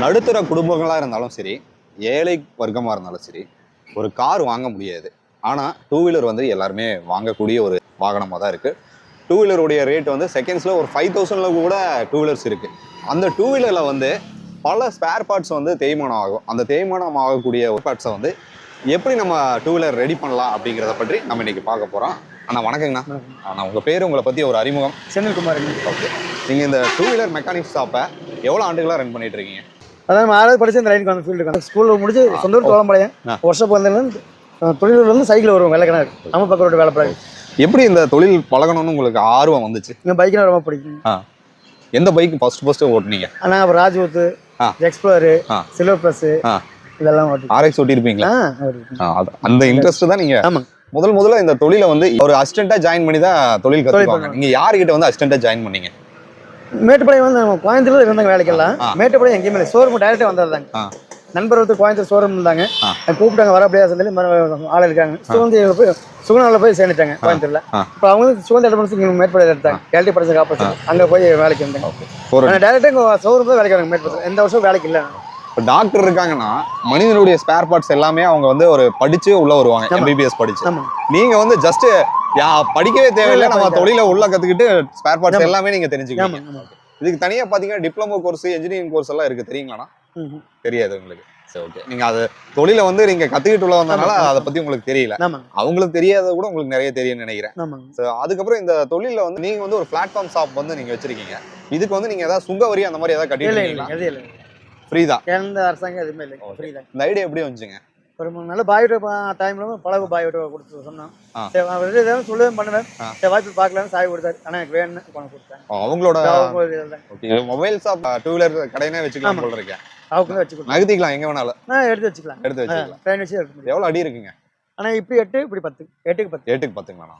நடுத்தர குடும்பங்களாக இருந்தாலும் சரி, ஏழை வர்க்கமாக இருந்தாலும் சரி, ஒரு கார் வாங்க முடியாது. ஆனால் டூ வீலர் வந்து எல்லாருமே வாங்கக்கூடிய ஒரு வாகனமாக தான் இருக்குது. டூ வீலருடைய ரேட் வந்து செகண்ட்ஸில் ஒரு 5000 கூட டூ வீலர்ஸ் இருக்குது. அந்த டூ வீலரில் வந்து பல ஸ்பேர் பார்ட்ஸ் வந்து தேய்மானம் ஆகும். அந்த தேய்மானம் ஆகக்கூடிய பார்ட்ஸை வந்து எப்படி நம்ம டூ வீலர் ரெடி பண்ணலாம் அப்படிங்கிறத பற்றி நம்ம இன்னைக்கு பார்க்க போகிறோம். அண்ணா வணக்கங்கண்ணா. நான் உங்கள் பேர், உங்களை பற்றி ஒரு அறிமுகம். செந்தில்குமார். ஓகே, நீங்கள் இந்த டூ வீலர் மெக்கானிக் ஷாப்பை எவ்வளோ ஆண்டுகளாக ரன் பண்ணிட்டு இருக்கீங்க? அதான் 6வது படிச்சு இந்த லைனுக்கு வந்து ஃபீல்டுக்கு வந்து ஸ்கூலில் முடிச்சு சொந்த ஊர் தோளம்பாளையம். வருஷம் பிறந்ததுலேருந்து தொழிலூர் வந்து சைக்கிள் வருவோம், வெள்ளக்கிணறு நம்ம பக்கம் ரோடு வேலை பழகு. எப்படி இந்த தொழில் பழகணும்னு உங்களுக்கு ஆர்வம் வந்துச்சு? இங்கே பைக்கில் ரொம்ப பிடிக்கும். எந்த பைக் ஃபர்ஸ்ட் ஓட்டுனீங்க? ஆனால் அப்புறம் ராஜ்வூத்து, எக்ஸ்ப்ளோரு, சில்வர் ப்ளஸ் இதெல்லாம் ஓட்டி ஆர்எக்ஸ் ஓட்டிருப்பீங்களா? அந்த இன்ட்ரெஸ்ட் தான் நீங்க ஆமாம் முதல்ல இந்த தொழிலை வந்து ஒரு அசிஸ்டண்டா ஜாயின் பண்ணி தான் தொழில் கற்றுப்பாங்க. நீங்க யாருக்கிட்ட வந்து அசிஸ்டண்டா ஜாயின் பண்ணீங்க? மேட்டுப்பாளையம் வந்து கோயம்புத்தூர்ல இருந்தாங்க வேலைக்கெல்லாம். மேட்டுப்பாளையம் எங்கேயுமே இல்லை, ஷோரூம் டேரக்டாக வந்திருந்தாங்க. நண்பர் வந்து கோயம்புத்தூர் ஷோரூம் இருந்தாங்க, கூப்பிட்டாங்க வர அப்படியே சொல்லி ஆள் இருக்காங்க. சுகுணாவில் போய் சேர்ந்துட்டாங்க கோயம்புத்தூர்ல. இப்போ அவங்க வந்து சுகந்த இடத்துல இங்கே மேட்டுப்பாளையம் எடுத்தாங்க. கேள்வி படிச்ச காப்பா அங்கே போய் வேலைக்கு வந்தாங்க. டேரக்டாக ஷோரூம் தான் வேலைக்கு வராங்க. மேட்டுப்பாளையம் எந்த வருஷம் வேலைக்கு இல்லை. இப்போ டாக்டர் இருக்காங்கன்னா மனிதனுடைய ஸ்பேர் பார்ட்ஸ் எல்லாமே அவங்க வந்து ஒரு படிச்சு உள்ள வருவாங்க, எம்பிபிஎஸ் படிச்சு. நீங்க வந்து ஜஸ்ட் படிக்கவே தேவையில்லை, நம்ம தொழில உள்ள கத்துக்கிட்டு ஸ்பேர் பார்ட்ஸ் எல்லாமே நீங்க தெரிஞ்சுக்கணும். இதுக்கு தனியா பாத்தீங்கன்னா டிப்ளமோ கோர்ஸ், இன்ஜினியரிங் கோர்ஸ் எல்லாம் இருக்கு, தெரியுங்களா? தெரியாது உங்களுக்கு. சரி, ஓகே. நீங்க அது தொழில வந்து நீங்க கத்துக்கிட்டு உள்ள வந்தனால அதை பத்தி உங்களுக்கு தெரியல. அவங்களுக்கு தெரியாத கூட உங்களுக்கு நிறைய தெரியும்னு நினைக்கிறேன். அதுக்கப்புறம் இந்த தொழில வந்து நீங்க வந்து ஒரு பிளாட்ஃபார்ம் ஷாப் வந்து நீங்க வச்சிருக்கீங்க. இதுக்கு வந்து நீங்க ஏதாவது சுங்க வரி அந்த மாதிரி ஏதாவது கட்டிருக்கீங்களா? ஃப்ரீ தான், எந்த அரசாங்கம் எதுவுமே இல்லை, ஃப்ரீ தான். இந்த ஐடியா எப்படி வந்துச்சுங்க? ஒரு நல்ல பாய்விட்ட டைம்ல பழகு பாய்விட்ட கொடுத்து சொன்னோம். ஏதாவது சொல்லவே பண்ணுவேன், வாய்ப்பு பார்க்கலான்னு சாய் கொடுத்தாரு. ஆனால் எனக்கு வேணும்னு பணம் கொடுத்தேன். அவங்களோட மொபைல் ஷாப் டூ வீலர் கடையினே வச்சுக்கலாம் போல இருக்கேன். அவங்க வச்சு நகர்த்திக்கலாம், எங்க வேணாலும் எடுத்து வச்சுக்கலாம். ட்ரெயின் வச்சு எவ்வளோ அடி இருக்குங்க? ஆனால் இப்படி 8 இப்படி 10, 8க்கு 10. 8க்கு 10ங்களா?